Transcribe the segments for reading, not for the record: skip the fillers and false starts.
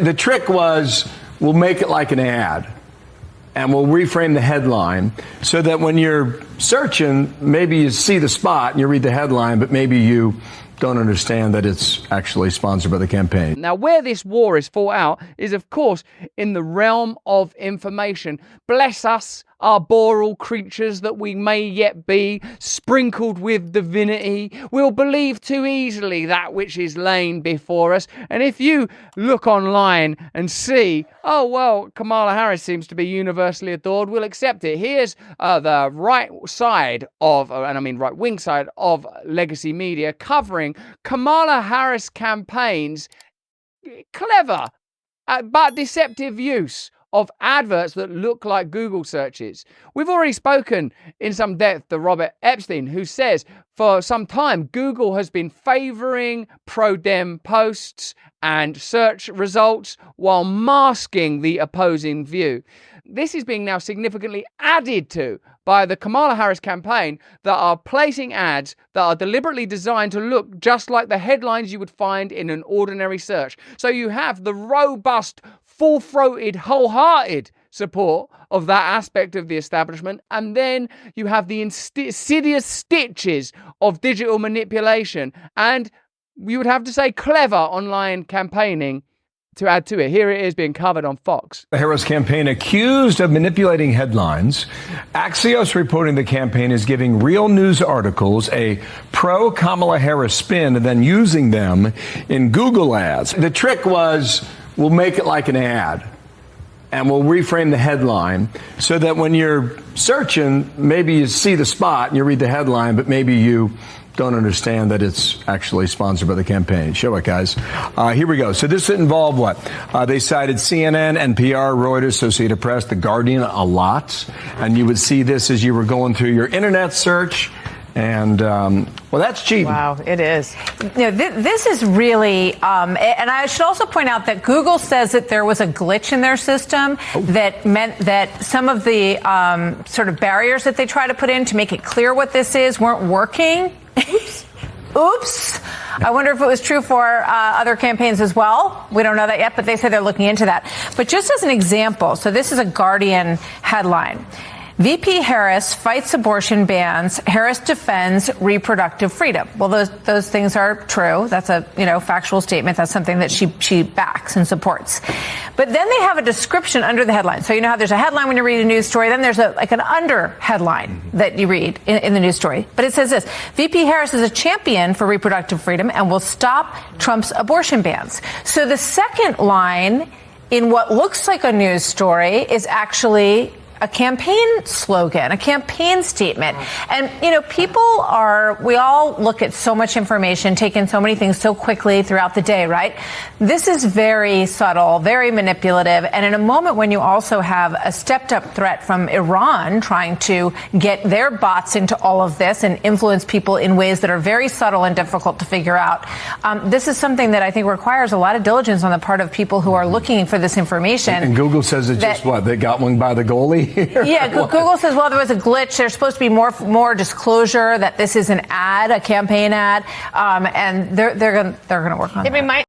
The trick was, we'll make it like an ad, and we'll reframe the headline so that when you're searching, maybe you see the spot and you read the headline, but maybe you don't understand that it's actually sponsored by the campaign. Now, where this war is fought out is, of course, in the realm of information. Bless us, arboreal creatures that we may yet be, sprinkled with divinity. We'll believe too easily that which is laying before us. And if you look online and see, oh, well, Kamala Harris seems to be universally adored, we'll accept it. Here's the right side of, and I mean right wing side of legacy media covering Kamala Harris campaigns, clever but deceptive use of adverts that look like Google searches. We've already spoken in some depth to Robert Epstein, who says for some time Google has been favoring pro-Dem posts and search results while masking the opposing view. This is being now significantly added to by the Kamala Harris campaign that are placing ads that are deliberately designed to look just like the headlines you would find in an ordinary search. So you have the robust, full-throated, wholehearted support of that aspect of the establishment, and then you have the insidious stitches of digital manipulation and, you would have to say, clever online campaigning to add to it. Here it is being covered on Fox. The Harris campaign accused of manipulating headlines. Axios reporting the campaign is giving real news articles a pro-Kamala Harris spin and then using them in Google ads. The trick was, we'll make it like an ad, and we'll reframe the headline so that when you're searching, maybe you see the spot and you read the headline, but maybe you don't understand that it's actually sponsored by the campaign. Show it, guys. Here we go. So this involved what? They cited CNN, NPR, Reuters, Associated Press, The Guardian a lot. And you would see this as you were going through your internet search. And, well, that's cheating. Wow, it is. You know, this is really, and I should also point out that Google says that there was a glitch in their system that meant that some of the sort of barriers that they try to put in to make it clear what this is weren't working. Oops. I wonder if it was true for other campaigns as well. We don't know that yet, but they say they're looking into that. But just as an example, so this is a Guardian headline. VP Harris fights abortion bans. Harris defends reproductive freedom. Well, those things are true. That's a, factual statement. That's something that she backs and supports. But then they have a description under the headline. So you know how there's a headline when you read a news story, then there's an under headline that you read in the news story. But it says this: VP Harris is a champion for reproductive freedom and will stop Trump's abortion bans. So the second line in what looks like a news story is actually a campaign slogan, a campaign statement. And, we all look at so much information, take in so many things so quickly throughout the day, right? This is very subtle, very manipulative. And in a moment when you also have a stepped up threat from Iran trying to get their bots into all of this and influence people in ways that are very subtle and difficult to figure out, this is something that I think requires a lot of diligence on the part of people who are looking for this information. And Google says it's just what? They got one by the goalie? Yeah, Google says, well, there was a glitch. There's supposed to be more disclosure that this is an ad, a campaign ad, and they're going to work on that.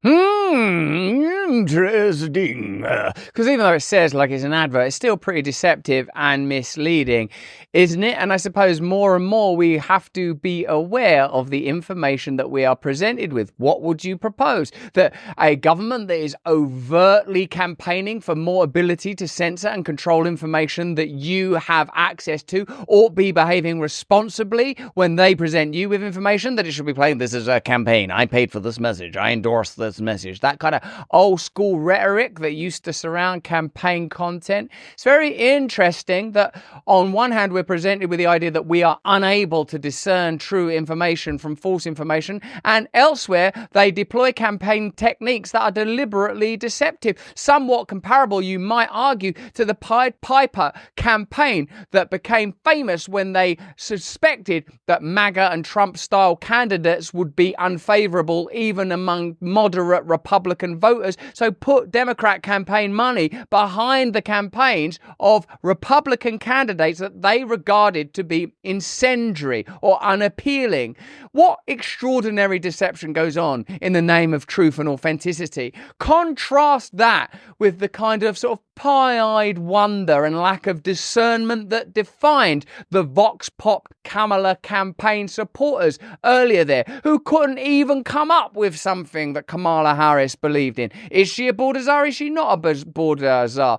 Interesting. Because even though it says like it's an advert, it's still pretty deceptive and misleading, isn't it? And I suppose more and more we have to be aware of the information that we are presented with. What would you propose? That a government that is overtly campaigning for more ability to censor and control information that you have access to ought be behaving responsibly when they present you with information, that it should be playing this as a campaign. I paid for this message. I endorse this message. That kind of old school rhetoric that used to surround campaign content. It's very interesting that on one hand we're presented with the idea that we are unable to discern true information from false information, and elsewhere they deploy campaign techniques that are deliberately deceptive, somewhat comparable, you might argue, to the Pied Piper campaign that became famous when they suspected that MAGA and Trump-style candidates would be unfavorable even among moderate Republican voters. So put Democrat campaign money behind the campaigns of Republican candidates that they regarded to be incendiary or unappealing. What extraordinary deception goes on in the name of truth and authenticity? Contrast that with the kind of sort of pie-eyed wonder and lack of discernment that defined the Vox Pop Kamala campaign supporters earlier there, who couldn't even come up with something that Kamala Harris believed in. Is she a border czar? Is she not a border czar?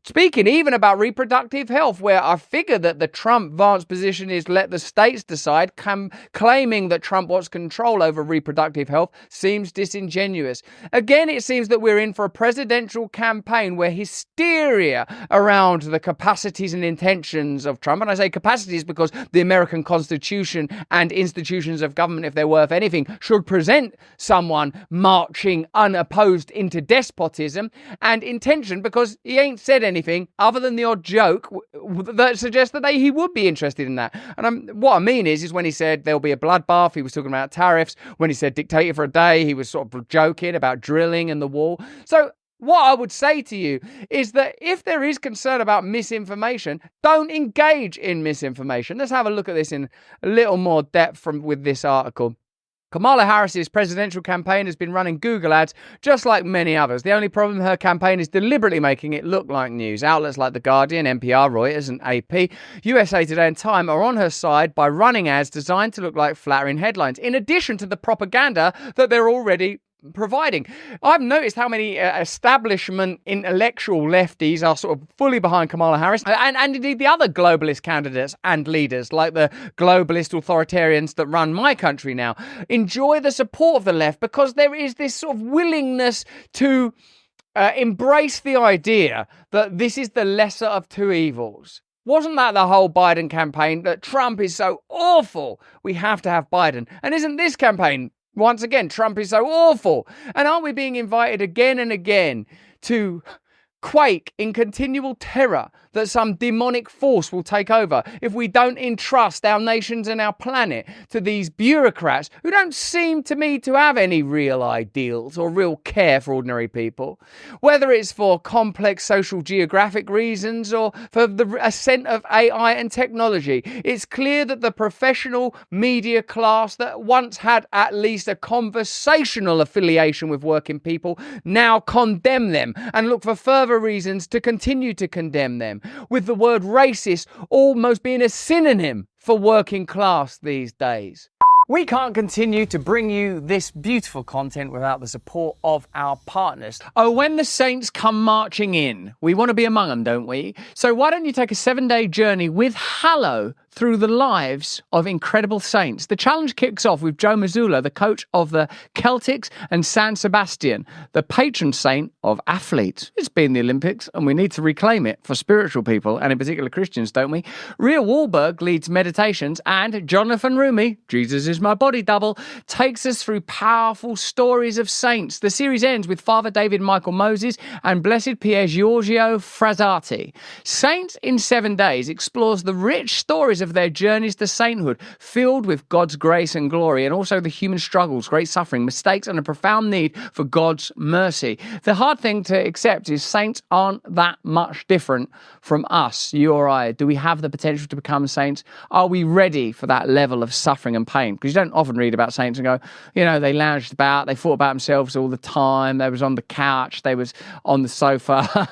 Speaking even about reproductive health, where I figure that the Trump advanced position is let the states decide, claiming that Trump wants control over reproductive health seems disingenuous. Again, it seems that we're in for a presidential campaign where hysteria around the capacities and intentions of Trump, and I say capacities because the American Constitution and institutions of government, if they're worth anything, should present someone marching unopposed into despotism, and intention because he ain't said anything other than the odd joke that suggests that he would be interested in that. And what I mean is when he said there'll be a bloodbath, he was talking about tariffs. When he said dictator for a day, he was sort of joking about drilling and the wall. So what I would say to you is that if there is concern about misinformation, don't engage in misinformation. Let's have a look at this in a little more depth with this article. Kamala Harris's presidential campaign has been running Google ads just like many others. The only problem, her campaign is deliberately making it look like news. Outlets like The Guardian, NPR, Reuters and AP, USA Today and Time are on her side by running ads designed to look like flattering headlines, in addition to the propaganda that they're already providing. I've noticed how many establishment intellectual lefties are sort of fully behind Kamala Harris, and indeed the other globalist candidates and leaders, like the globalist authoritarians that run my country now, enjoy the support of the left because there is this sort of willingness to embrace the idea that this is the lesser of two evils. Wasn't that the whole Biden campaign, that Trump is so awful, we have to have Biden? And isn't this campaign, once again, Trump is so awful? And aren't we being invited again and again to quake in continual terror that some demonic force will take over if we don't entrust our nations and our planet to these bureaucrats who don't seem to me to have any real ideals or real care for ordinary people? Whether it's for complex social geographic reasons or for the ascent of AI and technology, it's clear that the professional media class that once had at least a conversational affiliation with working people now condemn them and look for further reasons to continue to condemn them, with the word racist almost being a synonym for working class these days. We can't continue to bring you this beautiful content without the support of our partners. Oh, when the saints come marching in, we want to be among them, don't we? So why don't you take a 7-day journey with Hallow through the lives of incredible saints? The challenge kicks off with Joe Mazzulla, the coach of the Celtics, and San Sebastian, the patron saint of athletes. It's been the Olympics, and we need to reclaim it for spiritual people, and in particular Christians, don't we? Rhea Wahlberg leads meditations, and Jonathan Rumi, Jesus is my body double, takes us through powerful stories of saints. The series ends with Father David Michael Moses and Blessed Pier Giorgio Frassati. Saints in 7 Days explores the rich stories of their journeys to sainthood, filled with God's grace and glory, and also the human struggles, great suffering, mistakes, and a profound need for God's mercy. The hard thing to accept is saints aren't that much different from us, you or I. Do we have the potential to become saints? Are we ready for that level of suffering and pain? Because you don't often read about saints and go, you know, they lounged about, they thought about themselves all the time, they was on the couch, they was on the sofa,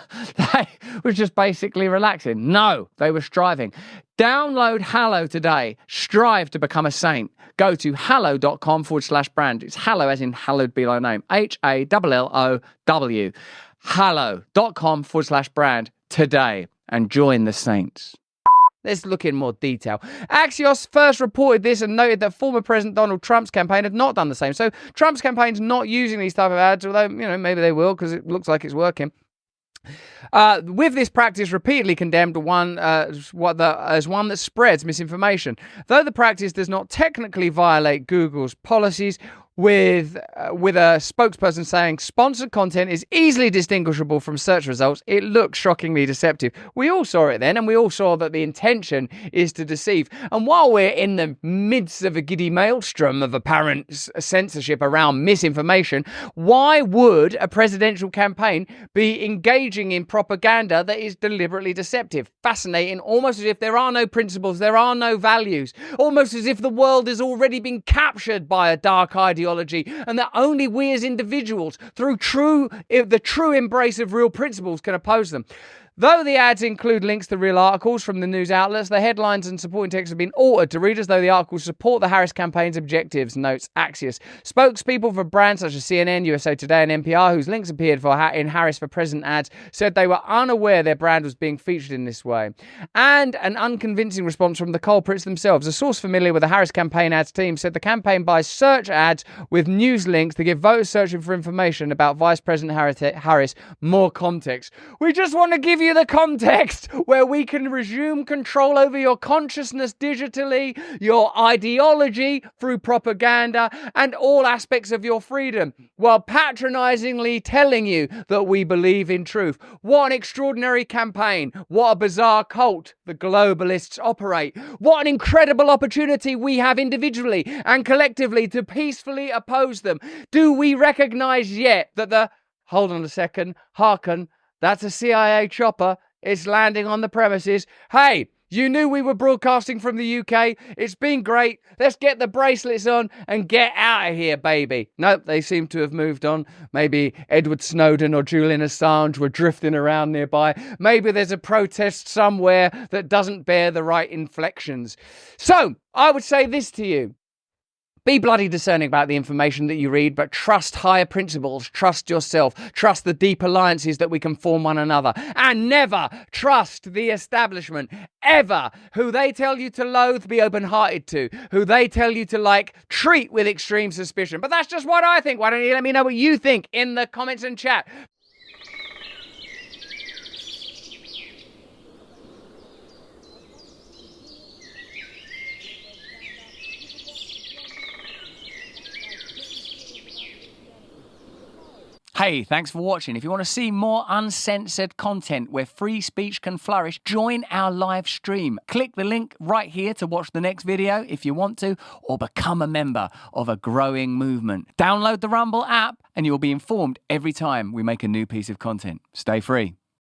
they was just basically relaxing. No, they were striving. Download Hallow today. Strive to become a saint. Go to hallow.com/brand. It's Hallow as in hallowed be thy name. HALLOW. Hallow.com/brand today and join the saints. Let's look in more detail. Axios first reported this and noted that former President Donald Trump's campaign had not done the same. So Trump's campaign's not using these type of ads, although, you know, maybe they will because it looks like it's working. With this practice repeatedly condemned as one that spreads misinformation. Though the practice does not technically violate Google's policies, with a spokesperson saying sponsored content is easily distinguishable from search results. It looks shockingly deceptive. We all saw it then, and we all saw that the intention is to deceive. And while we're in the midst of a giddy maelstrom of apparent censorship around misinformation, why would a presidential campaign be engaging in propaganda that is deliberately deceptive? Fascinating, almost as if there are no principles, there are no values, almost as if the world has already been captured by a dark ideology, and that only we as individuals, through the true embrace of real principles, can oppose them. Though the ads include links to real articles from the news outlets, the headlines and supporting text have been altered to read as though the articles support the Harris campaign's objectives, notes Axios. Spokespeople for brands such as CNN, USA Today and NPR, whose links appeared in Harris for President ads, said they were unaware their brand was being featured in this way. And an unconvincing response from the culprits themselves. A source familiar with the Harris campaign ads team said the campaign buys search ads with news links to give voters searching for information about Vice President Harris more context. We just want to give you the context where we can resume control over your consciousness digitally, your ideology through propaganda, and all aspects of your freedom, while patronizingly telling you that we believe in truth. What an extraordinary campaign. What a bizarre cult the globalists operate. What an incredible opportunity we have individually and collectively to peacefully oppose them. Do we recognize yet that hold on a second, hearken, that's a CIA chopper. It's landing on the premises. Hey, you knew we were broadcasting from the UK. It's been great. Let's get the bracelets on and get out of here, baby. Nope, they seem to have moved on. Maybe Edward Snowden or Julian Assange were drifting around nearby. Maybe there's a protest somewhere that doesn't bear the right inflections. So, I would say this to you. Be bloody discerning about the information that you read, but trust higher principles, trust yourself, trust the deep alliances that we can form one another, and never trust the establishment, ever. Who they tell you to loathe, be open-hearted to. Who they tell you to treat with extreme suspicion. But that's just what I think. Why don't you let me know what you think in the comments and chat? Hey, thanks for watching. If you want to see more uncensored content where free speech can flourish, join our live stream. Click the link right here to watch the next video if you want to, or become a member of a growing movement. Download the Rumble app and you'll be informed every time we make a new piece of content. Stay free.